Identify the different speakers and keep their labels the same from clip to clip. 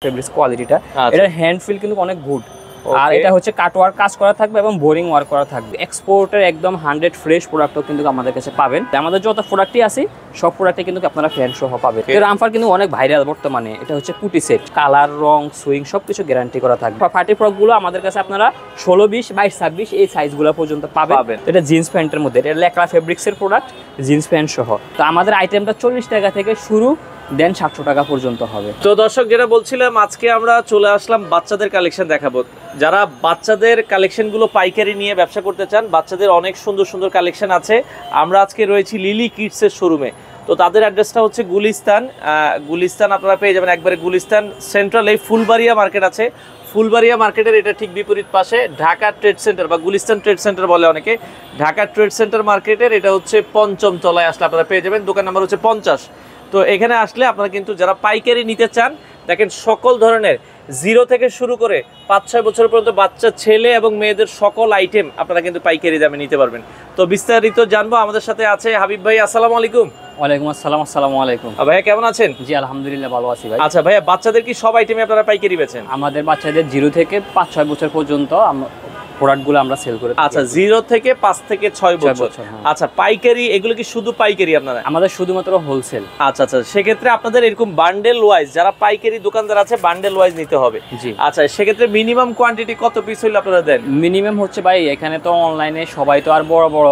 Speaker 1: Fabrics কোয়ালিটিটা এটার hand feel কিন্তু অনেক গুড। আর এটা হচ্ছে কাটওয়ার্ক কাজ করা থাকবে এবং বোরিং ওয়ার্ক করা থাকবে। এক্সপোর্টের একদম 100 ফ্রেশ প্রোডাক্টও কিন্তু আমাদের কাছে পাবেন। আমাদের যত প্রোডাক্টই আছে সব প্রোডাক্টে কিন্তু আপনারা ফ্যান সহ পাবেন। এর রামফার কিন্তু অনেক ভাইরাল বর্তমানে। এটা হচ্ছে পুটি সেট, কালার, রং, সুইং সবকিছু গ্যারান্টি করা থাকবে। পার্টি ফ্রক গুলো আমাদের কাছে আপনারা 16, 20, 22, 26 এই সাইজগুলো পর্যন্ত পাবেন। এটা জিন্স প্যান্টের মধ্যে, এটা লেকরা ফেব্রিক্সের প্রোডাক্ট, জিন্স প্যান্ট সহ। তো আমাদের আইটেমটা 40 টাকা থেকে শুরু, দেন 700 টাকা পর্যন্ত হবে।
Speaker 2: তো দর্শক, যেটা বলছিলাম, আজকে আমরা চলে আসলাম বাচ্চাদের কালেকশন দেখাবো। যারা বাচ্চাদের কালেকশনগুলো পাইকারি নিয়ে ব্যবসা করতে চান, বাচ্চাদের অনেক সুন্দর সুন্দর কালেকশন আছে। আমরা আজকে রয়েছি লিলি কিডসের শোরুমে। তো তাদের অ্যাড্রেসটা হচ্ছে গুলিস্তান আপনারা পেয়ে যাবেন একবারে গুলিস্তান সেন্ট্রালে। ফুলবাড়িয়া মার্কেট আছে, ফুলবাড়িয়া মার্কেটের এটা ঠিক বিপরীত পাশে ঢাকা ট্রেড সেন্টার বা গুলিস্তান ট্রেড সেন্টার বলে অনেকে। ঢাকা ট্রেড সেন্টার মার্কেটের এটা হচ্ছে 5ম তলায় আসলে আপনারা পেয়ে যাবেন। দোকান নাম্বার হচ্ছে 50। তো এখানে আসলে আপনারা কিন্তু যারা পাইকারি নিতে চান, দেখেন সকল ধরনের 0 থেকে শুরু করে 5-6 বছর পর্যন্ত বাচ্চা, ছেলে এবং মেয়েদের সকল আইটেম আপনারা কিন্তু পাইকারি দামে নিতে পারবেন। তো বিস্তারিত জানবো। আমাদের সাথে আছে হাবিব ভাই। আসসালামু আলাইকুম।
Speaker 1: ওয়ালাইকুম আসসালাম। আসসালামু আলাইকুম
Speaker 2: ভাইয়া, কেমন আছেন?
Speaker 1: জি আলহামদুলিল্লাহ ভালো আছি ভাই।
Speaker 2: আচ্ছা ভাইয়া, বাচ্চাদের কি সব আইটেমে আপনারা পাইকারি বেচেন?
Speaker 1: আমাদের বাচ্চাদের 0 থেকে 5-6 বছর পর্যন্ত প্রোডাক্টগুলো আমরা সেল করে।
Speaker 2: আচ্ছা, 0 থেকে 5 থেকে 6 বছর। আচ্ছা, পাইকারি এগুলো কি শুধু পাইকারি আপনারা?
Speaker 1: আমাদের শুধুমাত্র হোলসেল।
Speaker 2: আচ্ছা আচ্ছা, সেক্ষেত্রে আপনাদের এরকম বান্ডেল ওয়াইজ, যারা পাইকারি দোকানদার আছে, বান্ডেল ওয়াইজ নিতে হবে।
Speaker 1: জি।
Speaker 2: আচ্ছা, সেক্ষেত্রে মিনিমাম কোয়ান্টিটি কত পিস হইলে আপনারা দেন?
Speaker 1: মিনিমাম হচ্ছে ভাই, এখানে তো অনলাইনে সবাই তো আর বড় বড়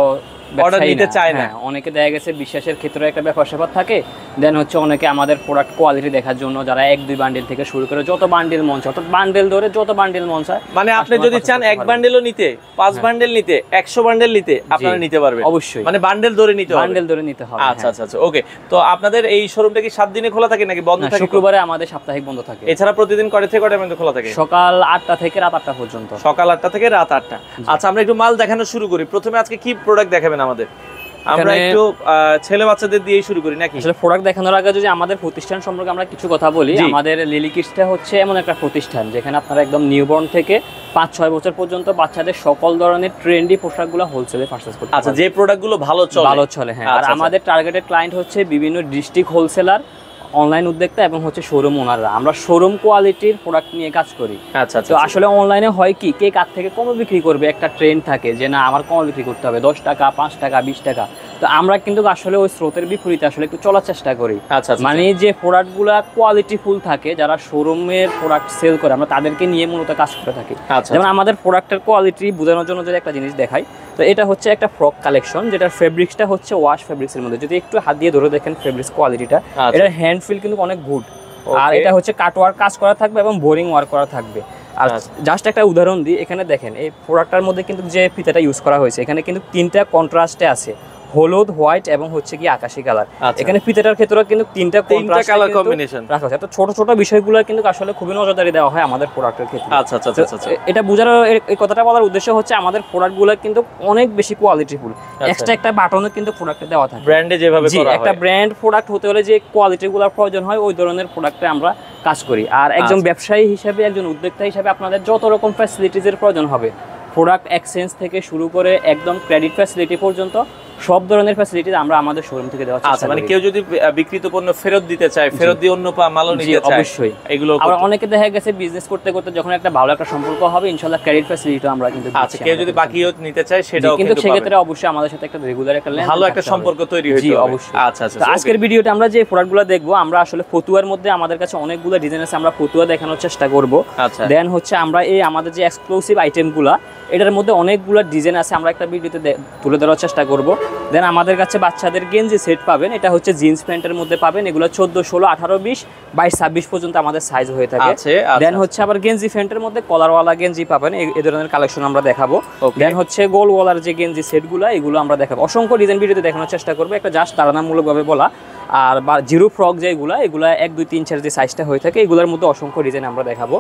Speaker 2: অর্ডার নিতে চায় না।
Speaker 1: অনেকে দেখা গেছে বিশ্বাসের ক্ষেত্রে একটা ব্যাপার স্যাপার থাকে। দেন হচ্ছে অনেকে আমাদের প্রোডাক্ট কোয়ালিটি দেখার জন্য যারা 1-2 বান্ডেল থেকে শুরু করে যত বান্ডেল মন চায়, অর্থাৎ বান্ডেল ধরে যত বান্ডেল মন চায়,
Speaker 2: মানে আপনি যদি চান 1 বান্ডেলও নিতে, 5 বান্ডেল নিতে, 100 বান্ডেল নিতে, আপনারা নিতে পারবেন।
Speaker 1: অবশ্যই,
Speaker 2: মানে বান্ডেল ধরে নিতে হবে।
Speaker 1: বান্ডেল ধরে নিতে হবে।
Speaker 2: আচ্ছা আচ্ছা আচ্ছা, ওকে। তো আপনাদের এই শোরুমটা কি 7 দিনে খোলা থাকে নাকি বন্ধ থাকে?
Speaker 1: শুক্রবারে আমাদের সাপ্তাহিক বন্ধ থাকে।
Speaker 2: এছাড়া প্রতিদিন কয়টা থেকে কয়টা পর্যন্ত খোলা থাকে?
Speaker 1: সকাল 8টা থেকে রাত 8টা পর্যন্ত।
Speaker 2: সকাল 8টা থেকে রাত 8টা। আচ্ছা, আমরা একটু মাল দেখানো শুরু করি। প্রথমে আজকে কি প্রোডাক্ট দেখাবেন আমাদের? আমরা একটু ছেলে বাচ্চাদের দিয়ে শুরু করি নাকি?
Speaker 1: আসলে প্রোডাক্ট দেখানোর আগে যদি আমাদের প্রতিষ্ঠান সম্পর্কে আমরা কিছু কথা বলি। আমাদের লিলি কিডসটা হচ্ছে এমন একটা প্রতিষ্ঠান যেখানে আপনারা একদম নিউবর্ন থেকে 5-6 বছর পর্যন্ত বাচ্চাদের সকল ধরনের ট্রেন্ডি পোশাকগুলো হোলসেলে পারচেজ করতে।
Speaker 2: আচ্ছা, যে প্রোডাক্টগুলো ভালো চলে। হ্যাঁ। আর
Speaker 1: আমাদের টার্গেটেড ক্লায়েন্ট হচ্ছে বিভিন্ন ডিস্ট্রিক্ট হোলসেলার, অনলাইন উদ্যোক্তা এবং হচ্ছে শোরুম ওনাররা। আমরা শোরুম কোয়ালিটির প্রোডাক্ট নিয়ে কাজ করি।
Speaker 2: আচ্ছা।
Speaker 1: তো আসলে অনলাইনে হয় কি, কে কার থেকে কমে বিক্রি করবে একটা ট্রেন্ড থাকে যে না আমার কমে বিক্রি করতে হবে, 10 টাকা, 5 টাকা, 20 টাকা। তো আমরা কিন্তু আসলে ওই স্রোতের বিপরীতে আসলে একটু চলার চেষ্টা করি।
Speaker 2: আচ্ছা,
Speaker 1: মানে যে প্রোডাক্টগুলা কোয়ালিটি ফুল থাকে, যারা শোরুমের প্রোডাক্ট সেল করে, আমরা তাদেরকে নিয়ে মূলত কাজ করে থাকি। যেমন আমাদের প্রোডাক্টের কোয়ালিটি বোঝানোর জন্য যদি একটা জিনিস দেখাই, তো এটা হচ্ছে একটা ফ্রক কালেকশন, যেটার ফেব্রিক্সটা হচ্ছে ওয়াশ ফেব্রিক্সের মধ্যে। যদি একটু হাত দিয়ে ধরে দেখেন ফেব্রিক্স কোয়ালিটিটা, এটার হ্যান্ড ফিল কিন্তু অনেক গুড। আর এটা হচ্ছে কাটওয়ার্ক কাজ করা থাকবে এবং বোরিং ওয়ার্ক করা থাকবে। আর জাস্ট একটা উদাহরণ দিই, এখানে দেখেন এই প্রোডাক্টটার মধ্যে কিন্তু যে ফিতাটা ইউজ করা হয়েছে, এখানে কিন্তু 3টা কন্ট্রাস্টে আছে, হলুদ, হোয়াইট এবং হচ্ছে কি আকাশি কালার। এখানে ফিতাটার ক্ষেত্রে কিন্তু 3টা
Speaker 2: কালার কম্বিনেশন রাখা
Speaker 1: আছে। তো ছোট ছোট বিষয়গুলো কিন্তু আসলে খুবই নজরদারি দেওয়া হয় আমাদের প্রোডাক্টের ক্ষেত্রে।
Speaker 2: আচ্ছা আচ্ছা আচ্ছা,
Speaker 1: এটা বোঝানোর, এই কথাটা বলার উদ্দেশ্য হচ্ছে আমাদের প্রোডাক্টগুলো কিন্তু অনেক বেশি কোয়ালিটিফুল। এক্সট্রা একটা বাটনও কিন্তু প্রোডাক্টে দেওয়া থাকে।
Speaker 2: ব্র্যান্ডে যেভাবে করা হয়,
Speaker 1: একটা ব্র্যান্ড প্রোডাক্ট হতে হলে যে কোয়ালিটিগুলোর প্রয়োজন হয়, ওই ধরনের প্রোডাক্টে আমরা কাজ করি। আর একজন ব্যবসায়ী হিসেবে, একজন উদ্যোক্তা হিসেবে আপনাদের যত রকম ফ্যাসিলিটিজের প্রয়োজন হবে, প্রোডাক্ট এক্সচেঞ্জ থেকে শুরু করে একদম ক্রেডিট ফ্যাসিলিটি পর্যন্ত সব ধরনের ফ্যাসিলিটি আমরা আমাদের শোরুম থেকে দেওয়ার চেষ্টা করি।
Speaker 2: মানে কেউ যদি বিক্রিত পণ্য ফেরত দিতে চায়, ফেরত দিয়ে অন্য মালও নিতে চায়,
Speaker 1: অবশ্যই
Speaker 2: এগুলো
Speaker 1: আমরা অনেকে দেখা গেছে বিজনেস করতে করতে যখন একটা ভালো একটা সম্পর্ক হবে, ইনশাআল্লাহ ক্রেডিট ফ্যাসিলিটিও আমরা কিন্তু দিচ্ছি।
Speaker 2: আচ্ছা, কেউ যদি বাকিও নিতে চায় সেটাও
Speaker 1: কিন্তু সেক্ষেত্রে অবশ্যই আমাদের সাথে একটা রেগুলার একটা
Speaker 2: ভালো একটা সম্পর্ক তৈরি হইতে হবে।
Speaker 1: অবশ্যই।
Speaker 2: আচ্ছা আচ্ছা,
Speaker 1: আজকের ভিডিওতে আমরা যে প্রোডাক্টগুলো দেখবো, আমরা আসলে ফতুয়ার মধ্যে আমাদের কাছে অনেকগুলো ডিজাইন আছে, আমরা ফতুয়া দেখানোর চেষ্টা করব। দেন হচ্ছে আমরা এই আমাদের যে এক্সক্লুসিভ আইটেমগুলো, এটার মধ্যে অনেকগুলো ডিজাইন আছে, আমরা একটা ভিডিওতে তুলে ধরার চেষ্টা করব। দেন আমাদের কাছে বাচ্চাদের গেঞ্জি সেট পাবেন, এটা হচ্ছে জিন্স প্যান্টের মধ্যে পাবেন। এগুলো 14, 16, 18, 20, 22, 26 পর্যন্ত আমাদের সাইজ হয়ে থাকে। দেন হচ্ছে আবার গেঞ্জি প্যান্টের মধ্যে কলারওয়ালা গেঞ্জি পাবেন, এই ধরনের কালেকশন আমরা দেখাবো। দেন হচ্ছে গোলওয়ালার যে গেঞ্জি সেটগুলো, এগুলো আমরা দেখাবো। অসংখ্য ডিজাইন ভিডিওতে দেখানোর চেষ্টা করবো, একটা জাস্ট ধারণামূলকভাবে বলা। আর বা জিরো ফ্রক যেগুলা, এগুলা 1, 2, 3, 4 যে সাইজটা হয়ে থাকে, এগুলোর মধ্যে অসংখ্য ডিজাইন আমরা দেখাবো।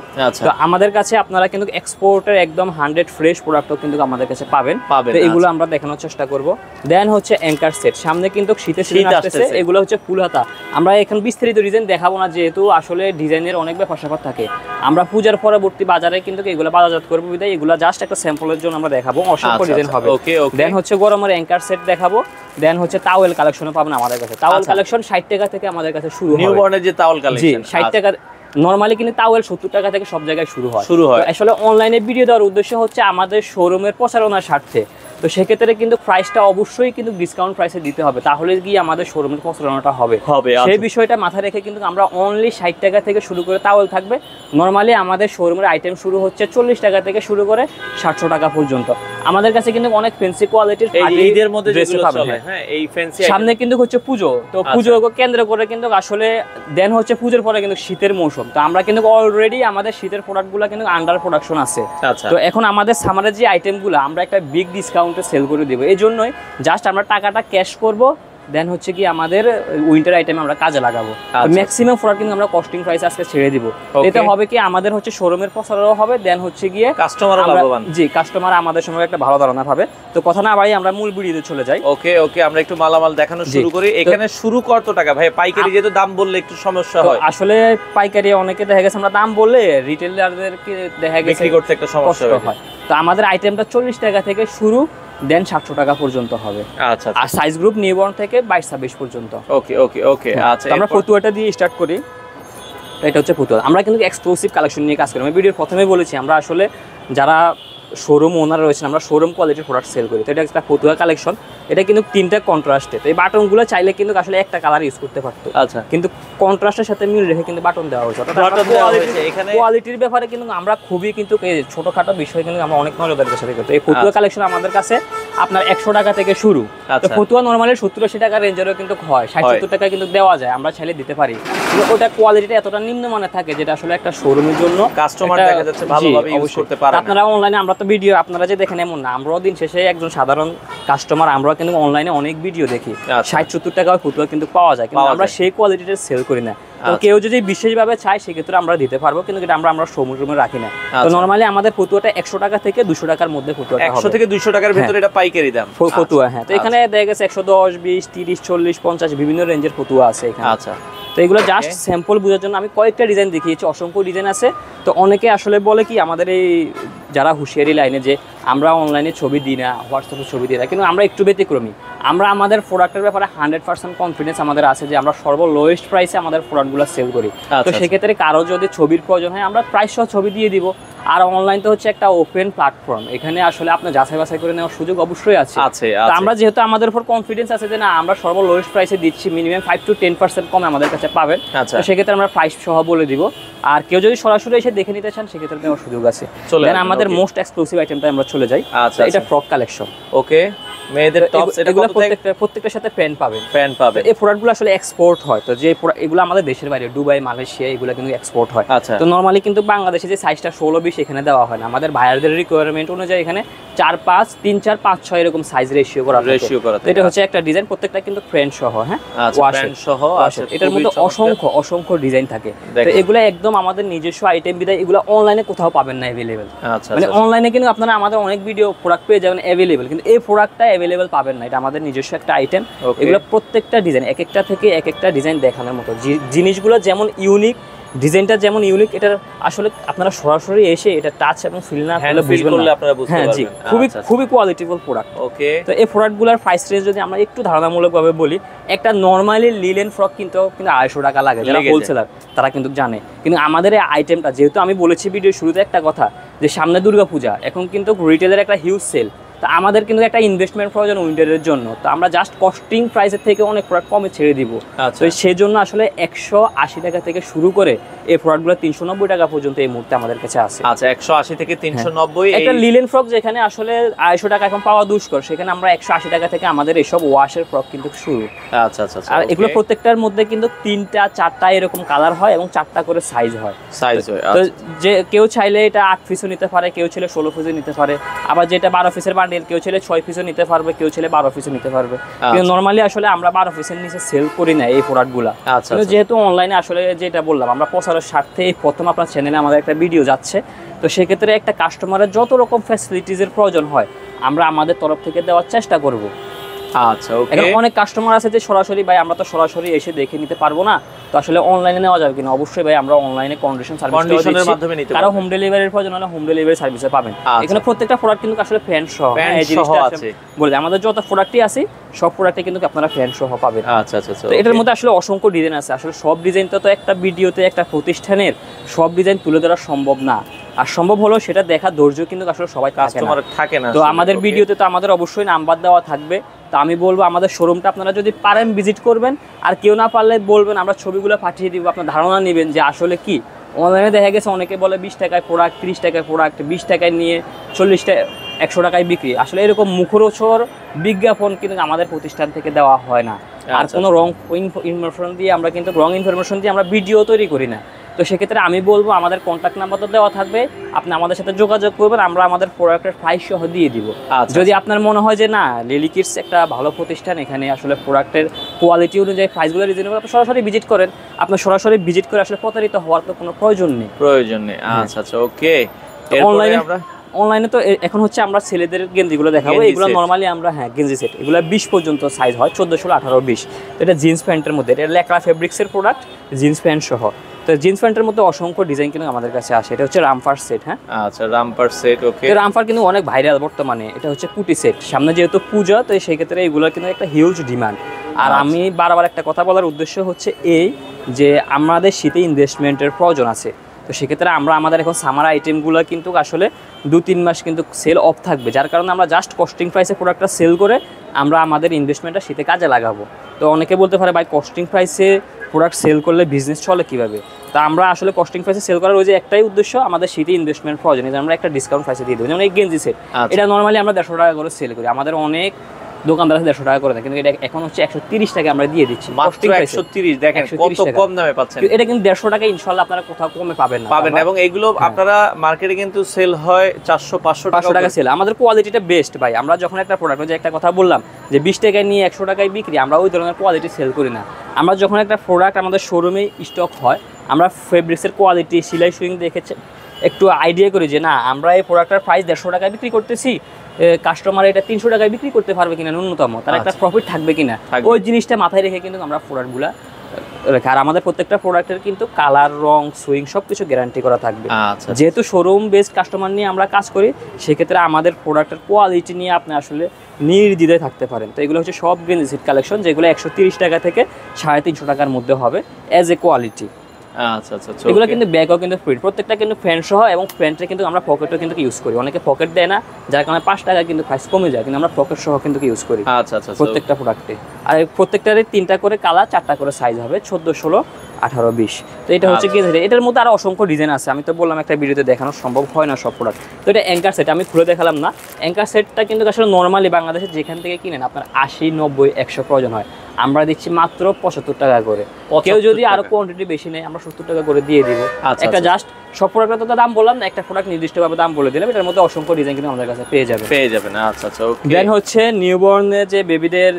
Speaker 1: তো আমাদের কাছে আপনারা কিন্তু এক্সপোর্টের একদম 100 ফ্রেশ প্রোডাক্টও কিন্তু আমাদের কাছে পাবেন। তো এগুলো আমরা দেখানোর চেষ্টা করব। দেন হচ্ছে অ্যাঙ্কার সেট, সামনে কিন্তু শীতের সিজন আসছে, এগুলো হচ্ছে ফুল হাতা। আমরা এখন বিস্তারিত ডিজাইন দেখাবো না, যেহেতু আসলে ডিজাইনের অনেক ব্যাপার স্যাপার থাকে। আমরা পূজার পরবর্তী বাজারে কিন্তু এগুলো বাজারজাত করবো, বিধায় এগুলো জাস্ট একটা স্যাম্পলের জন্য আমরা দেখাবো। অসংখ্য ডিজাইন হবে। দেন হচ্ছে গরমের অ্যাঙ্কার সেট দেখাবো। দেন হচ্ছে টাওয়েল কালেকশনও পাবেন আমাদের কাছে। টাওয়েল কালেকশন 60 টাকা থেকে আমাদের কাছে শুরু হয়।
Speaker 2: নিউবর্নের যে টাওয়েল কালেকশন,
Speaker 1: 60 টাকা নরমালি কিন্তু তাওয়েল 70 টাকা থেকে সব জায়গায় শুরু হয়। আসলে অনলাইনে ভিডিও দেওয়ার উদ্দেশ্য হচ্ছে আমাদের শোরুমের প্রচারণার স্বার্থে। তো সেক্ষেত্রে কিন্তু প্রাইসটা অবশ্যই কিন্তু ডিসকাউন্ট প্রাইসে দিতে হবে, তাহলে গিয়ে আমাদের শোরুমের প্রচারণাটা হবে। সেই বিষয়টা মাথায় রেখে কিন্তু আমরা অনলি 60 টাকা থেকে শুরু করে তাওয়েল থাকবে। নরমালি আমাদের শোরুমের আইটেম শুরু হচ্ছে 40 টাকা থেকে শুরু করে 700 টাকা পর্যন্ত। আমাদের কাছে কিন্তু অনেক ফ্যান্সি কোয়ালিটির
Speaker 2: ঈদের মধ্যে যেগুলো চলে, হ্যাঁ এই ফ্যান্সি
Speaker 1: সামনে কিন্তু হচ্ছে পূজো, তো পূজোকে কেন্দ্র করে কিন্তু আসলে দেন হচ্ছে পূজোর পরে কিন্তু শীতের মৌসুম, তো আমরা কিন্তু অলরেডি আমাদের শীতের প্রোডাক্টগুলো কিন্তু আন্ডার প্রোডাকশন আছে। তো এখন আমাদের সামারের যে আইটেমগুলো আমরা একটা বিগ ডিসকাউন্টে সেল করে দেবো। এই জন্যই জাস্ট আমরা টাকাটা ক্যাশ করব, দেন হচ্ছে কি আমাদের উইন্টার আইটেম আমরা কাজে লাগাবো। ম্যাক্সিমাম প্রোডাক্ট কিন্তু আমরা কস্টিং প্রাইস আজকে ছেড়ে দিব। এটা হবে কি আমাদের হচ্ছে শোরুমের প্রচারও হবে, দেন হচ্ছে গিয়ে
Speaker 2: কাস্টমারও লাভবান।
Speaker 1: জি, কাস্টমার আমাদের সঙ্গে একটা ভালো ধারণা পাবে। তো কথা না বাড়িয়ে আমরা মূল ভিডিওতে চলে যাই।
Speaker 2: ওকে আমরা একটু মালামাল দেখানো শুরু করি। এখানে শুরু কত টাকা ভাই? পাইকারি যেহেতু দাম বললে একটু সমস্যা হয়।
Speaker 1: আসলে পাইকারি অনেকে দেখা গেছে আমরা দাম বললে রিটেইলারদেরকে দেখা গেছে
Speaker 2: বিক্রি করতে একটা সমস্যা হয়।
Speaker 1: তো আমাদের আইটেমটা 40 টাকা থেকে শুরু, দেন 700 টাকা পর্যন্ত হবে।
Speaker 2: আচ্ছা,
Speaker 1: আর সাইজ গ্রুপ নিউবর্ন থেকে 22-26 পর্যন্ত।
Speaker 2: ওকে আচ্ছা,
Speaker 1: আমরা ফতুয়াটা দিয়ে স্টার্ট করি। এটা হচ্ছে ফতুয়া। আমরা কিন্তু এক্সক্লুসিভ কালেকশন নিয়ে কাজ করি। আমি ভিডিওর প্রথমেই বলেছি আমরা আসলে যারা শোরুম ওনার রয়েছেন আমরা শোরুম কোয়ালিটির প্রোডাক্ট সেল করি। তো এটা একটা ফতুয়া কালেকশন, এটা কিন্তু 3টা কন্ট্রাস্টে। তো এই বাটনগুলো চাইলে কিন্তু আসলে একটা কালার ইউজ করতে পারতো,
Speaker 2: আচ্ছা,
Speaker 1: কিন্তু কন্ট্রাস্টের সাথে মিল রেখে কিন্তু বাটন দেওয়া হয়েছে।
Speaker 2: এখানে
Speaker 1: কোয়ালিটির ব্যাপারে কিন্তু আমরা খুবই কিন্তু ছোটখাটো বিষয় কিন্তু আমরা অনেক নজরদারির সাথে করি। এই ফতুয়া কালেকশন আমাদের কাছে আপনার 100 টাকা থেকে শুরু। তো ফতুয়া নরমালি 70-80 টাকা রেঞ্জেরও কিন্তু হয়, 60-70 টাকা কিন্তু দেওয়া যায়, আমরা চাইলে দিতে পারি। কিন্তু ওটা কোয়ালিটিটা এতটা নিম্নমানের থাকে যেটা আসলে একটা শোরুমের জন্য
Speaker 2: কাস্টমার দেখা যাচ্ছে ভালোভাবে ইউজ করতে পারে।
Speaker 1: আপনারা অনলাইনে, আমরা তো ভিডিও আপনারা যে দেখেন এমন না, আমরাও দিন শেষে একজন সাধারণ কাস্টমার, আমরাও কিন্তু অনলাইনে অনেক ভিডিও দেখি। 60-70 টাকায় ফতুয়া কিন্তু পাওয়া যায়, কিন্তু আমরা সেই কোয়ালিটিটা সেল করি না। তো কেউ যদি বিশেষভাবে চায় সেক্ষেত্রে আমরা দিতে পারবো, কিন্তু এটা আমরা শোরুমে রাখি না। তো নরমালি আমাদের ফতুয়াটা 100 টাকা থেকে 200 টাকার মধ্যে ফতুয়া,
Speaker 2: 100 থেকে 200 টাকার ভিতরে এটা পাইকারি দাম
Speaker 1: ফতুয়া। হ্যাঁ, তো এখানে দেখা গেছে 110, 20, 30, 40, 50 বিভিন্ন রেঞ্জের ফতুয়া আছে এখানে।
Speaker 2: আচ্ছা,
Speaker 1: তো এগুলো জাস্ট স্যাম্পল বোঝার জন্য আমি কয়েকটা ডিজাইন দেখিয়েছি, অসংখ্য ডিজাইন আছে। তো অনেকে আসলে বলে কি আমাদের এই যারা হুঁশিয়ারি লাইনে যে আমরা অনলাইনে ছবি দিই না, হোয়াটসঅ্যাপে ছবি দিই না, কিন্তু আমরা একটু ব্যতিক্রমী। আমরা আমাদের প্রোডাক্টের ব্যাপারে 100% কনফিডেন্স আমাদের আছে যে আমরা সর্বলোয়েস্ট প্রাইসে আমাদের প্রোডাক্টগুলো সেল করি। তো সেক্ষেত্রে কারো যদি ছবির প্রয়োজন হয় আমরা প্রাইস সহ ছবি দিয়ে দিব। আর অনলাইন তো হচ্ছে একটা ওপেন প্ল্যাটফর্ম, এখানে আসলে আপনি যাচাই বাছাই করে নেওয়ার সুযোগ অবশ্যই আছে। তো আমরা যেহেতু আমাদের উপর কনফিডেন্স আছে যে না আমরা সর্বলোয়েস্ট প্রাইসে দিচ্ছি, মিনিমাম 5-10% কমে আমাদের কাছে পাবেন, তো সেক্ষেত্রে আমরা প্রাইস সহ বলে দিব। আর কেউ যদি সরাসরি এসে দেখে নিতে চান সেক্ষেত্রে নেওয়ার সুযোগ আছে। দেন আমাদের মোস্ট এক্সক্লুসিভ আইটেমটা আমরা চলে যাই। এটা ফ্রক কালেকশন।
Speaker 2: ওকে, মেয়েদের টপস, এটা
Speaker 1: প্রত্যেকটার সাথে প্যান্ট পাবেন। এই প্রোডাক্টগুলো আসলে এক্সপোর্ট হয়। তো যে এগুলো আমাদের দেশের বাইরে দুবাই, মালয়েশিয়া এগুলো কিন্তু এক্সপোর্ট হয়। তো নরমালি কিন্তু বাংলাদেশে যে সাইজটা 16-20 এখানে দেওয়া হয় না, আমাদের বায়ারদের রিকোয়ারমেন্ট অনুযায়ী এখানে 4-5, 3-4, 5-6 এরকম সাইজ রেশিও করা। এটা হচ্ছে একটা ডিজাইন, প্রত্যেকটা কিন্তু ফ্রেন্ড সহ। হ্যাঁ,
Speaker 2: ফ্রেন্ড সহ আছে।
Speaker 1: এটার মধ্যে অসংখ্য ডিজাইন থাকে। তো এগুলো একদম আমাদের নিজস্ব আইটেম বিদায় এগুলো অনলাইনে কোথাও পাবেন না अवेलेबल। মানে অনলাইনে কিন্তু আপনারা আমাদের অনেক ভিডিও প্রোডাক্ট পেয়ে যাবেন अवेलेबल, কিন্তু এই প্রোডাক্টটা अवेलेबल পাবেন না। এটা আমাদের নিজস্ব একটা আইটেম। এগুলো প্রত্যেকটা ডিজাইন এক একটা থেকে এক একটা ডিজাইন দেখানোর মতো। জিনিসগুলো যেমন ইউনিক, ডিজাইনটা যেমন ইউনিক, এটা আসলে আপনারা সরাসরি এসে এটা টাচ এবং ফিল না করলে বুঝবেন না। হ্যাঁ জি, খুবই কোয়ালিটিফুল প্রোডাক্ট।
Speaker 2: ওকে,
Speaker 1: তো এই প্রোডাক্টগুলোর প্রাইস রেঞ্জ যদি আমরা একটু ধারণামূলকভাবে বলি, একটা নরমালি লিলেন ফ্রক কিন্তু 250 টাকা লাগে, যারা হোলসেলার তারা কিন্তু জানে। কিন্তু আমাদের এই আইটেমটা, যেহেতু আমি বলেছি ভিডিও শুরুতে একটা কথা যে সামনে দুর্গাপূজা, এখন কিন্তু রিটেলের একটা হিউজ সেল, তো আমাদের কিন্তু একটা ইনভেস্টমেন্ট প্রয়োজন উইন্টারের জন্য। তো আমরা জাস্ট কস্টিং প্রাইসের থেকে অনেক প্রোডাক্ট কমে ছেড়ে দিব। তো সেই জন্য আসলে 180 টাকা থেকে শুরু করে এই প্রোডাক্টগুলো 390 টাকা পর্যন্ত এই মুহূর্তে আমাদের কাছে আছে।
Speaker 2: আচ্ছা, 180 থেকে 390।
Speaker 1: একটা লিলেন ফ্রক যেখানে আসলে 250 টাকা এখন পাওয়া দুষ্কর, সেখানে আমরা 180 টাকা থেকে আমাদের এইসব ওয়াশের ফ্রক কিন্তু শুরু।
Speaker 2: আচ্ছা,
Speaker 1: আর এগুলো প্রত্যেকটার মধ্যে কিন্তু 3টা 4টা এরকম কালার হয় এবং 4টা করে সাইজ হয়। তো যে কেউ চাইলে এটা 8 পিসও নিতে পারে, কেউ চাইলে 16 পিসও নিতে পারে, আবার যেটা 12 পিসের বান্ডেল কেউ চাইলে 6 পিসও নিতে পারবে, কেউ চাইলে 12 পিসও নিতে পারবে। কিন্তু নরমালি আসলে আমরা 12 পিসের নিচে সেল করি না এই প্রোডাক্টগুলো। কিন্তু যেহেতু অনলাইনে আসলে যেটা বললাম আমরা প্রচারের স্বার্থে প্রথম আপনার চ্যানেলে আমাদের একটা ভিডিও যাচ্ছে, তো সেক্ষেত্রে একটা কাস্টমারের যত রকম ফ্যাসিলিটিসের প্রয়োজন হয় আমরা আমাদের তরফ থেকে দেওয়ার চেষ্টা করব।
Speaker 2: আচ্ছা ওকে।
Speaker 1: এখন অনেক কাস্টমার আছে যে সরাসরি ভাই আমরা তো সরাসরি এসে দেখে নিতে পারবো না, তো আসলে অনলাইনে নেওয়া যাবে কিনা? অবশ্যই ভাই আমরা অনলাইনে
Speaker 2: কন্ডিশনের মাধ্যমে নিতে
Speaker 1: কারো হোম ডেলিভারির প্রয়োজন হলে হোম ডেলিভারি সার্ভিসে পাবেন। এখানে প্রত্যেকটা প্রোডাক্ট কিন্তু আসলে ফ্যান সহ,
Speaker 2: এই জিনিসটা আছে
Speaker 1: বলে আমাদের যত প্রোডাক্টই আছে সব প্রোডাক্টে কিন্তু আপনারা ফ্যান সহ পাবেন।
Speaker 2: আচ্ছা আচ্ছা আচ্ছা।
Speaker 1: তো এটার মধ্যে আসলে অসংখ্য ডিজাইন আছে, আসলে সব ডিজাইন তো একটা ভিডিওতে একটা প্রতিষ্ঠানের সব ডিজাইন তুলে ধরা সম্ভব না, আর সম্ভব হলেও সেটা দেখা ধৈর্য কিন্তু আসলে সবাই
Speaker 2: কাস্টমার থাকে না।
Speaker 1: তো আমাদের ভিডিওতে তো আমাদের অবশ্যই নাম্বার দেওয়া থাকবে, তো আমি বলবো আমাদের শোরুমটা আপনারা যদি পারেন ভিজিট করবেন, আর কেউ না পারলে বলবেন, আমরা ছবিগুলো পাঠিয়ে দিব, আপনার ধারণা নেবেন যে আসলে কি। অনলাইনে দেখা গেছে অনেকে বলে 20 টাকায় প্রোডাক্ট, 30 টাকায় প্রোডাক্ট, 20 টাকায় নিয়ে 40 টাকা 100 টাকায় বিক্রি। আসলে এরকম মুখরোচর বিজ্ঞাপন কিন্তু আমাদের প্রতিষ্ঠান থেকে দেওয়া হয় না, আর কোনো রং ইনফরমেশন দিয়ে আমরা কিন্তু রং ইনফরমেশন দিয়ে আমরা ভিডিও তৈরি করি না। তো সেক্ষেত্রে আমি বলবো আমাদের কন্ট্যাক্ট নাম্বার তো দেওয়া থাকবে, আপনি আমাদের সাথে যোগাযোগ করবেন, আমরা আমাদের প্রোডাক্টের প্রাইস সহ দিয়ে দিব। যদি আপনার মনে হয় যে না লিলি কিডস একটা ভালো প্রতিষ্ঠান, এখানে আসলে প্রোডাক্টের কোয়ালিটি অনুযায়ী প্রাইসগুলো রিজনেবল, আপনি সরাসরি ভিজিট করেন। আপনি সরাসরি ভিজিট করে আসলে প্রতারিত হওয়ার তো কোনো প্রয়োজন নেই।
Speaker 2: আচ্ছা আচ্ছা ওকে।
Speaker 1: অনলাইনে তো এখন হচ্ছে আমরা ছেলেদের গেঞ্জিগুলো দেখাবো, এগুলো নরমালি আমরা গেঞ্জি সেট, এগুলো 20 পর্যন্ত সাইজ হয়, 14, 16, 18, 20। তো এটা জিন্স প্যান্টের মধ্যে, এটা লেকড়া ফেব্রিক্সের প্রোডাক্ট, জিন্স প্যান্ট সহ। তো জিন্স প্যান্টের মধ্যে অসংখ্য ডিজাইন কিন্তু আমাদের কাছে আসে। এটা হচ্ছে রামপার সেট।
Speaker 2: আচ্ছা রামপার সেট ওকে।
Speaker 1: রামপার কিন্তু অনেক ভাইরাল বর্তমানে। এটা হচ্ছে কুটি সেট, সামনে যেহেতু পূজা, তো সেই ক্ষেত্রে এগুলোর কিন্তু একটা হিউজ ডিমান্ড। আর আমি বারবার একটা কথা বলার উদ্দেশ্য হচ্ছে এই যে আমাদের শীতে ইনভেস্টমেন্টের প্রয়োজন আছে, তো সেক্ষেত্রে আমরা আমাদের এখন সামার আইটেমগুলো কিন্তু আসলে 2-3 মাস কিন্তু সেল অফ থাকবে, যার কারণে আমরা জাস্ট কস্টিং প্রাইসে প্রোডাক্টটা সেল করে আমরা আমাদের ইনভেস্টমেন্টটা শীতে কাজে লাগাবো। তো অনেকে বলতে পারে ভাই কস্টিং প্রাইসে প্রোডাক্ট সেল করলে বিজনেস চলে কীভাবে? তা আমরা আসলে কস্টিং প্রাইসে সেল করার ওই যে একটাই উদ্দেশ্য, আমাদের শীতে ইনভেস্টমেন্ট প্রয়োজন, আমরা একটা ডিসকাউন্ট প্রাইসে দিয়ে দেবো। যেমন এই গেঞ্জি সেট, এটা নর্মালি আমরা 150 টাকা করে সেল করি, আমাদের অনেক দোকানদার 150 টাকা করে দেয়, কিন্তু এটা এখন হচ্ছে 130 টাকা আমরা দিয়ে দিচ্ছি।
Speaker 2: মাত্র 130, দেখেন কত কম দামে পাচ্ছেন।
Speaker 1: এটা কিন্তু 150 টাকা ইনশাআল্লাহ আপনারা কোথাও কমে পাবেন না।
Speaker 2: এবং এগুলো আপনারা মার্কেটে কিন্তু সেল হয় 400-500 টাকা
Speaker 1: সেল। আমাদের কোয়ালিটিটা বেস্ট ভাই। আমরা যখন একটা প্রোডাক্ট, যে একটা কথা বললাম যে 20 টাকায় নিয়ে 100 টাকায় বিক্রি, আমরা ওই ধরনের কোয়ালিটি সেল করি না। আমরা যখন একটা প্রোডাক্ট আমাদের শোরুমে স্টক হয়, আমরা ফেব্রিক্সের কোয়ালিটি, সেলাই সুইং দেখেছে একটু আইডিয়া করি যে না আমরা এই প্রোডাক্টের প্রাইস 150 টাকায় বিক্রি করতেছি, কাস্টমার এটা 300 টাকায় বিক্রি করতে পারবে কিনা, ন্যূনতম তার একটা প্রফিট থাকবে কিনা, ওই জিনিসটা মাথায় রেখে কিন্তু আমরা প্রোডাক্টগুলো রেখে, আর আমাদের প্রত্যেকটা প্রোডাক্টের কিন্তু কালার, রং, সুইং সবকিছু গ্যারান্টি করা থাকবে। যেহেতু শোরুম বেসড কাস্টমার নিয়ে আমরা কাজ করি, সেক্ষেত্রে আমাদের প্রোডাক্টের কোয়ালিটি নিয়ে আপনি আসলে নির্দ্বিধায় থাকতে পারেন। তো এগুলো হচ্ছে সব গেঞ্জি সেট কালেকশন, যেগুলো 130 টাকা থেকে 350 টাকার মধ্যে হবে অ্যাজ এ কোয়ালিটি।
Speaker 2: আচ্ছা আচ্ছা।
Speaker 1: এগুলো কিন্তু ব্যাগও কিন্তু প্রিন্ট, প্রত্যেকটা কিন্তু ফ্যান সহ, এবং ফ্যানটা কিন্তু আমরা পকেটও কিন্তু ইউজ করি। অনেকে পকেট দেয় না, যার কারণে 5 টাকা কিন্তু প্রাইস কমে যায়, কিন্তু আমরা পকেট সহ কিন্তু ইউজ করি।
Speaker 2: আচ্ছা আচ্ছা
Speaker 1: প্রত্যেকটা প্রোডাক্টে। আর প্রত্যেকটারে 3টা করে কালার, 4টা করে সাইজ হবে, 14, 16, 18, 20। তো এটা হচ্ছে গেঞ্জি। এটার মধ্যে আরো অসংখ্য ডিজাইন আছে, আমি তো বললাম একটা ভিডিওতে দেখানো সম্ভব হয় না সব প্রোডাক্ট। তো এটা অ্যাঙ্কার সেট, আমি খুলে দেখালাম না। অ্যাঙ্কার সেটটা কিন্তু আসলে নর্মালি বাংলাদেশে যেখান থেকে কিনেন আপনার 80, 90, 100 প্রয়োজন হয়, আমরা দিচ্ছি মাত্র 75 টাকা করে। কেউ যদি আরো কোয়ান্টিটি বেশি নেয় আমরা 70 টাকা করে দিয়ে দিব। একটা জাস্ট সব প্রোডাক্টের তো দাম বললাম না, একটা প্রোডাক্ট নির্দিষ্টভাবে দাম বলে দিলাম, এটার মধ্যে অসংখ্য ডিজাইন কিন্তু আমাদের কাছে পেয়ে যাবেন। আচ্ছা আচ্ছা ওকে। দেন হচ্ছে নিউবর্নের যে বেবিদের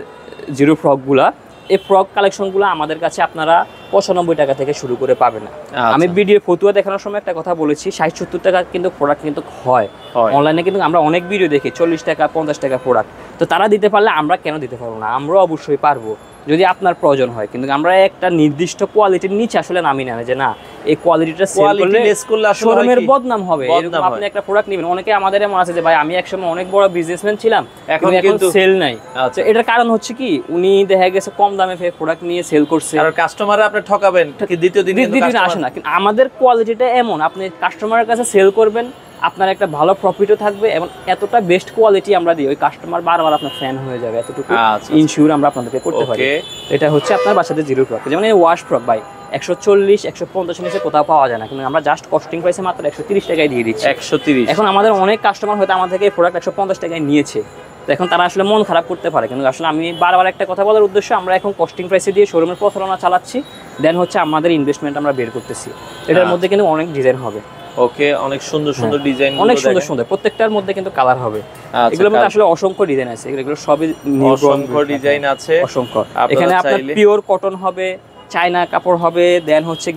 Speaker 1: জিরো ফ্রকগুলা, এই ফ্রক কালেকশনগুলো আমাদের কাছে আপনারা 95 টাকা থেকে শুরু করে পাবেন না। আমি ভিডিও ফতুয়া দেখানোর সময় একটা কথা বলেছি, 60-70 টাকা কিন্তু প্রোডাক্ট কিন্তু হয় অনলাইনে, কিন্তু আমরা অনেক ভিডিও দেখি 40 টাকা 50 টাকা প্রোডাক্ট। তো তারা দিতে পারলে আমরা কেন দিতে পারবো না? আমরা অবশ্যই পারবো যদি আপনার প্রয়োজন হয়, কিন্তু আমরা একটা নির্দিষ্ট কোয়ালিটির নিচে আসলে নামি না যে না এই কোয়ালিটিটা সেল করলে শোরুমের বদনাম হবে, এরকম আপনি একটা প্রোডাক্ট নেবেন। অনেকে আমাদের এমন আছে যে ভাই আমি একসময় অনেক বড় বিজনেসম্যান ছিলাম, এখন সেল নাই। তো এটার কারণ হচ্ছে কি, উনি দেখা গেছে কম দামে প্রোডাক্ট নিয়ে সেল করছে,
Speaker 2: আর কাস্টমার আপনি ঠকাবেন, দ্বিতীয় দিন
Speaker 1: আসে না। কিন্তু আমাদের কোয়ালিটিটা এমন, আপনি কাস্টমারের কাছে সেল করবেন, আপনার একটা ভালো প্রফিটও থাকবে, এবং এতটা বেস্ট কোয়ালিটি আমরা দিই, ওই কাস্টমার বারবার আপনার ফ্যান হয়ে যাবে, এতটুকু ইনশিওর আমরা আপনাদেরকে করতে পারি। এটা হচ্ছে আপনার বাচ্চাদের জিরো ফ্রক, যেমন এই ওয়াশ ফ্রক ভাই 140, 150 নিচে কোথাও পাওয়া যায় না, কিন্তু আমরা জাস্ট কস্টিং প্রাইসে মাত্র 130 টাকায় দিয়ে দিচ্ছি।
Speaker 2: 130।
Speaker 1: এখন আমাদের অনেক কাস্টমার হয়তো আমাদের থেকে এই প্রোডাক্ট 150 টাকায় নিয়েছে, তো এখন তারা আসলে মন খারাপ করতে পারে, কিন্তু আসলে আমি বারবার একটা কথা বলার উদ্দেশ্য, আমরা এখন কস্টিং প্রাইসে দিয়ে শোরুমের প্রচারণা চালাচ্ছি, দেন হচ্ছে আমাদের ইনভেস্টমেন্ট আমরা বের করতেছি। এটার মধ্যে কিন্তু অনেক ডিজাইন হবে।
Speaker 2: ওকে, অনেক সুন্দর সুন্দর ডিজাইন,
Speaker 1: অনেক সুন্দর সুন্দর, প্রত্যেকটার মধ্যে কিন্তু কালার হবে। এগুলোর মধ্যে আসলে অসংখ্য ডিজাইন আছে, এগুলো সবই
Speaker 2: অসংখ্য ডিজাইন আছে,
Speaker 1: অসংখ্য। এখানে আপনার পিওর কটন হবে, চায়না কাপড় হবে, দেন হচ্ছে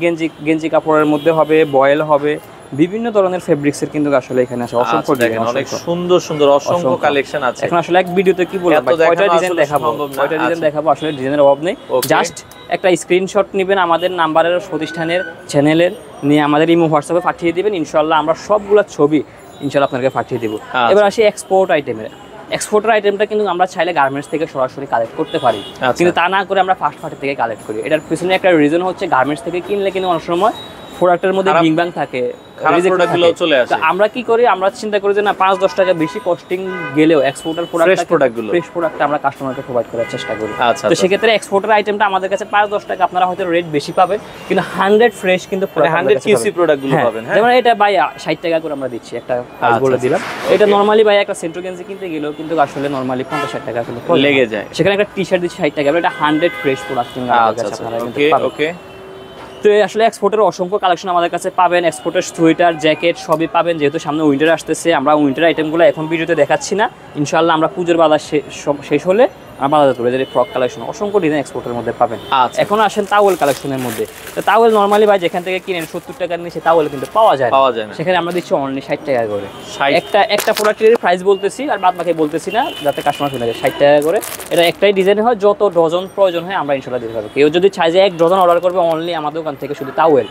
Speaker 1: গেঞ্জি কাপড়ের মধ্যে হবে, বয়েল হবে, বিভিন্ন ধরনের ফেব্রিক্সের কিন্তু আসলে এখানে আছে অসংখ্য ডিজাইন,
Speaker 2: অনেক সুন্দর সুন্দর অসংখ্য কালেকশন আছে।
Speaker 1: এখন আসলে এক ভিডিওতে কি বলবো কয়টা ডিজাইন দেখাবো, কয়টা ডিজাইন দেখাবো, আসলে ডিজাইনের অভাব নেই। জাস্ট একটা স্ক্রিনশট নেবেন আমাদের নাম্বারের, প্রতিষ্ঠানের, চ্যানেলের নিয়ে আমাদের ইমো হোয়াটসঅ্যাপে পাঠিয়ে দিবেন, ইনশাআল্লাহ আমরা সবগুলা ছবি ইনশাআল্লাহ আপনাকে পাঠিয়ে দেব। এবার আসি এক্সপোর্ট আইটেমের। এক্সপোর্টের আইটেমটা কিন্তু আমরা চাইলে গার্মেন্টস থেকে সরাসরি কালেক্ট করতে পারি, কিন্তু তা না করে আমরা ফার্স্ট পার্টি থেকে কালেক্ট করি। এটার পিছনে একটা রিজন হচ্ছে গার্মেন্টস থেকে কিনলে কিন্তু অনেক সময় প্রোডাক্টের মধ্যে বিং থাকে, আমরা কি করি, আমরা চিন্তা করি যে না 5-10 টাকা বেশি কস্টিং গেলেও এক্সপোর্টার ফ্রেশ প্রোডাক্ট আমরা কাস্টমারকে প্রোভাইড করার চেষ্টা করি। তো সেক্ষেত্রে এক্সপোর্টার আইটেমটা আমাদের কাছে 5-10 টাকা আপনারা হয়তো রেট বেশি পাবেন, কিন্তু 100 ফ্রেশ কিন্তু
Speaker 2: 100 কিউসি প্রোডাক্টগুলো পাবেন।
Speaker 1: যেমন এটা ভাই 60 টাকা করে আমরা দিচ্ছি, একটা প্রাইস বলে দিলাম। এটা নরমালি ভাই একটা সেন্ট্রো গেঞ্জি কিনতে গেলেও কিন্তু আসলে নরমালি 50-60 টাকা কিন্তু
Speaker 2: লেগে যায়,
Speaker 1: সেখানে একটা টি-শার্ট দিচ্ছি 60 টাকা, এটা 100 ফ্রেশ প্রোডাক্ট কিন্তু আমাদের কাছে আপনারা কিন্তু পাবেন। ওকে, তো আসলে এক্সপোর্টের অসংখ্য কালেকশন আমাদের কাছে পাবেন, এক্সপোর্টের সোয়েটার, জ্যাকেট সবই পাবেন। যেহেতু সামনে উইন্টার আসতেছে, আমরা উইন্টার আইটেমগুলো এখন ভিডিওতে দেখাচ্ছি না, ইনশাআল্লাহ আমরা পুজোর বাজার শেষ হলে আমরা বাজারে তুলে যে ফ্রক কালেকশন অসংখ্য ডিজাইন এক্সপোর্টের মধ্যে পাবেন। এখন আসেন তাওয়েল কালেকশনের মধ্যে। তো তাওয়েল নরমালি ভাই যেখান থেকে কিনেন 70 টাকার নিচে তাওয়েল কিন্তু পাওয়া যায় না, সেখানে আমরা দিচ্ছি অনলি 60 টাকা করে। একটা প্রোডাক্টের প্রাইস বলতেছি আর বাদ বাকি বলতেছি না, যাতে কাস্টমার শুনে যায়। 60 টাকা করে এটা একটাই ডিজাইন হয়, যত ডজন প্রয়োজন হয় আমরা ইনশাআল্লাহ দিতে পারবো। কেউ যদি চায় যে 1 ডজন অর্ডার করবে অনলি আমাদের দোকান থেকে শুধু তাওয়েল,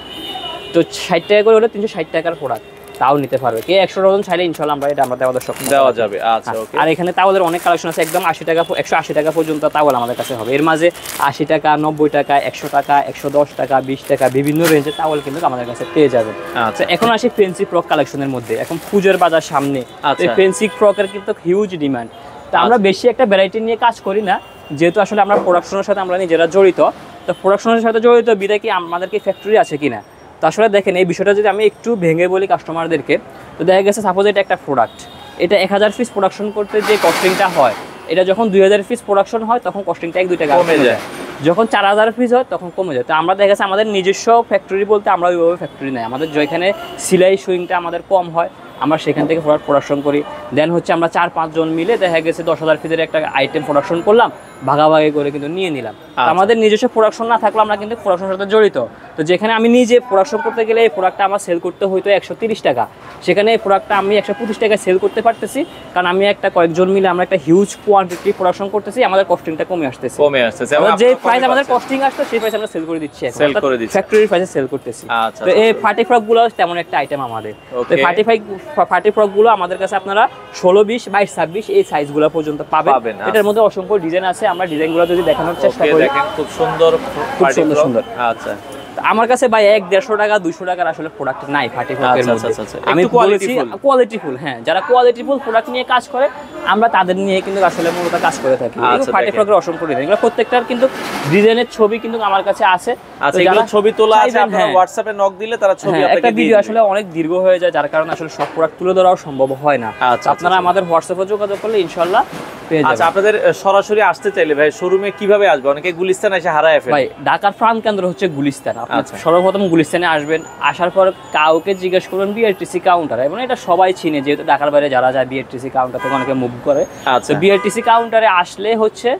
Speaker 1: তো 60 টাকা করে হলে 360 টাকার প্রোডাক্ট তাও নিতে পারবে। কে 100 ডজন চাইলে ইনশাআল্লাহ আমরা এটা আমাদের সক্ষম
Speaker 2: দেওয়া যাবে। আচ্ছা, ওকে।
Speaker 1: আর এখানে তাওয়েলের অনেক কালেকশন আছে, একদম 80 টাকা 180 টাকা পর্যন্ত তাওয়েল আমাদের কাছে হবে। এর মাঝে 80 টাকা, 90 টাকা, 100 টাকা, 110 টাকা, 20 টাকা বিভিন্ন রেঞ্জে তাওয়েল কিন্তু আমাদের কাছে পেয়ে যাবেন। আচ্ছা, এখন আসি ফ্যান্সি ফ্রক কালেকশনের মধ্যে। এখন পূজার বাজার সামনে, এই ফ্যান্সি ফ্রকের কিন্তু হিউজ ডিমান্ড। তো আমরা বেশি একটা ভ্যারাইটি নিয়ে কাজ করি না, যেহেতু আসলে আমরা প্রোডাকশনের সাথে আমরা নিজেরা জড়িত। তো প্রোডাকশনের সাথে জড়িত বিধায় কি আমাদের কি ফ্যাক্টরি আছে কিনা, তো আসলে দেখেন এই বিষয়টা যদি আমি একটু ভেঙে বলি কাস্টমারদেরকে, তো দেখা গেছে সাপোজ এটা একটা প্রোডাক্ট, এটা 1000 পিস প্রোডাকশন করতে যে কস্টিংটা হয়, এটা যখন 2000 পিস প্রোডাকশন হয় তখন কস্টিংটা 1-2 টাকা কমে যায়, যখন 4000 পিস হয় তখন কমে যায়। তো আমরা দেখা গেছে আমাদের নিজস্ব ফ্যাক্টরি বলতে আমরা ওইভাবে ফ্যাক্টরি নাই, আমাদের যেখানে সেলাই সুইংটা আমাদের কম হয় আমরা সেখান থেকে প্রোডাক্ট প্রোডাকশন করি। দেন হচ্ছে আমরা 4-5 জন মিলে দেখা গেছে 10,000 পিসের একটা আইটেম প্রোডাকশন করলাম, ভাগাভাগি করে কিন্তু নিয়ে নিলাম। আমাদের নিজস্ব প্রোডাকশন না থাকলে আমরা কিন্তু প্রোডাকশনের সাথে জড়িত। তো যেখানে আমি নিজে প্রোডাকশন করতে গেলে এই প্রোডাক্টটা আমার সেল করতে হইতো 130 টাকা, সেখানে এই প্রোডাক্টটা আমি 125 টাকায় সেল করতে পারতেছি, কারণ আমি একটা কয়েকজন মিলে আমরা একটা হিউজ কোয়ান্টিটি প্রোডাকশন করতেছি, আমাদের কস্টিংটা কমে আসতেছে। যে প্রাইস আমাদের কস্টিং আসতো সেই প্রাইস আমরা সেল করে দিচ্ছি, ফ্যাক্টরির প্রাইসে সেল করতেছি। তো এই পার্টি ফ্রক গুলো তেমন একটা আইটেম আমাদের। তো পার্টি ফ্রক গুলো আমাদের কাছে আপনারা 16, 20, 22, 26 এই সাইজগুলো পর্যন্ত পাবেন। এটার মধ্যে অসংখ্য ডিজাইন আছে, আমরা ডিজাইনগুলো যদি দেখানোর চেষ্টা করি।
Speaker 2: দেখেন খুব সুন্দর, খুব সুন্দর। আচ্ছা,
Speaker 1: আমার কাছে ভাই 100-150 টাকা 200 টাকার আসলে প্রোডাক্ট নাই পার্টি ফ্রকের মধ্যে। আমি বলেছি কোয়ালিটিফুল, হ্যাঁ, যারা কোয়ালিটিফুল প্রোডাক্ট নিয়ে কাজ করে আমরা তাদের নিয়ে কিন্তু আসলে মূলত কাজ করে থাকি। পার্টি ফ্রকের অসংখ্য ডিজাইন, এগুলো প্রত্যেকটার কিন্তু ডিজাইনের ছবি কিন্তু আমার কাছে আছে।
Speaker 2: আচ্ছা, এগুলো ছবি তোলা আছে, আপনারা হোয়াটসঅ্যাপে নক দিলে তারা ছবি আপনাকে দিয়ে দিবে।
Speaker 1: একটা ভিডিও আসলে অনেক দীর্ঘ হয়ে যায়, যার কারণে আসলে সব প্রোডাক্ট তুলে ধরাও সম্ভব হয় না। আপনারা আমাদের হোয়াটসঅ্যাপে যোগাযোগ করলে ইনশাআল্লাহ পেয়ে যাবেন।
Speaker 2: আচ্ছা, আপনাদের সরাসরি আসতে চাইলে ভাই শোরুমে কিভাবে আসবে? অনেকে গুলিস্তান এসে হারায় ফেলে।
Speaker 1: ভাই ঢাকার প্রাণ কেন্দ্র হচ্ছে গুলিস্তান। আপনি সর্বপ্রথম গুলিস্তানে আসবেন, আসার পর কাউকে জিজ্ঞেস করবেন বিআরটিসি কাউন্টার, এবং এটা সবাই চিনে, যেহেতু ঢাকার বাইরে যারা যায় বিআরটিসি কাউন্টার থেকে অনেকে মুভ করে। তো বিআরটিসি কাউন্টারে আসলে হচ্ছে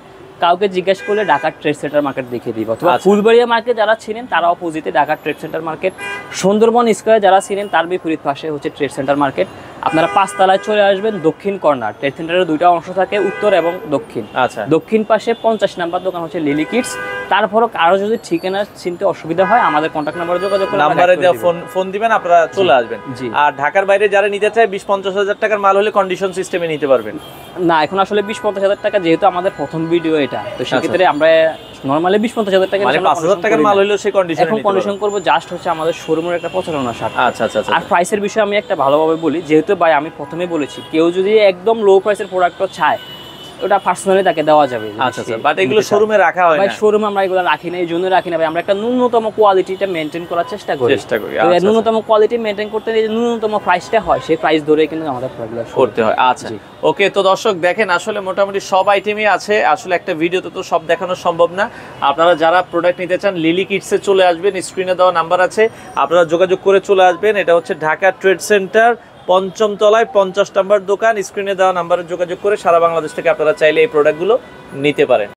Speaker 1: কাউকে জিজ্ঞেস করলে ঢাকার ট্রেড সেন্টার মার্কেট দেখিয়ে দিব, অথবা ফুলবাড়িয়া মার্কেট যারা ছিলেন তারা অপোজিটে ঢাকার ট্রেড সেন্টার মার্কেট, সুন্দরবন স্কয়ারে যারা ছিলেন তার বিপরীত পাশে হচ্ছে ট্রেড সেন্টার মার্কেট। আপনারা 5 তলায় চলে আসবেন, দক্ষিণ কর্নার। ট্রেড সেন্টারের 2টা অংশ থাকে, উত্তর এবং দক্ষিণ।
Speaker 2: আচ্ছা,
Speaker 1: দক্ষিণ পাশে 50 নাম্বার দোকান হচ্ছে লিলি কিডস। তারপরও কারো যদি ঠিকানা চিনতে অসুবিধা হয় আমাদের কন্ট্যাক্ট নাম্বারে যোগাযোগ করে
Speaker 2: নাম্বারে দেওয়া ফোন দিবেন, আপনারা চলে আসবেন। আর ঢাকার বাইরে যারা নিতে চায় 20-50 হাজার টাকার মাল হলে কন্ডিশন সিস্টেমে নিতে পারবেন।
Speaker 1: না, এখন আসলে 20-50 হাজার টাকা, যেহেতু আমাদের প্রথম ভিডিও এটা, তো সেক্ষেত্রে আমরা নরমালি 20-50 হাজার টাকা,
Speaker 2: মানে 5,000 টাকার মাল হলেও সেই কন্ডিশনে
Speaker 1: এখন কন্ডিশন করব। জাস্ট হচ্ছে আমাদের শোরুমের একটা প্রচারণা স্বার্থে।
Speaker 2: আচ্ছা আচ্ছা আচ্ছা।
Speaker 1: আর প্রাইসের বিষয়ে আমি একটা ভালোভাবে বলি, যেহেতু ভাই আমি প্রথমে বলেছি কেউ যদি একদম লো প্রাইসের প্রোডাক্টও চায় ওটা পার্সোনালি তাকে দেওয়া যাবে।
Speaker 2: আচ্ছা আচ্ছা, বাট এগুলো শোরুমে রাখা হয় না।
Speaker 1: ভাই শোরুমে আমরা এগুলো রাখি না, এই জন্য রাখি না ভাই, আমরা একটা ন্যূনতম কোয়ালিটিটা মেইনটেইন করার চেষ্টা করি। তো ন্যূনতম কোয়ালিটি মেইনটেইন করতে যে ন্যূনতম প্রাইসটা হয় সেই প্রাইস ধরে কিন্তু আমাদের প্রোডাক্টগুলো
Speaker 2: করতে হয়। আচ্ছা, ওকে। তো দর্শক দেখেন, আসলে মোটামুটি সব আইটেমই আছে। আসলে একটা ভিডিওতে তো সব দেখানো সম্ভব না। আপনারা যারা প্রোডাক্ট নিতে চান লিলি কিডসে চলে আসবেন, স্ক্রিনে দেওয়া নাম্বার আছে, আপনারা যোগাযোগ করে চলে আসবেন। এটা হচ্ছে ঢাকা ট্রেড সেন্টার 5ম তলায় 50 নাম্বার দোকান। স্ক্রিনে দেওয়া নাম্বারে যোগাযোগ করে সারা বাংলাদেশ থেকে আপনারা চাইলে এই প্রোডাক্টগুলো নিতে পারেন।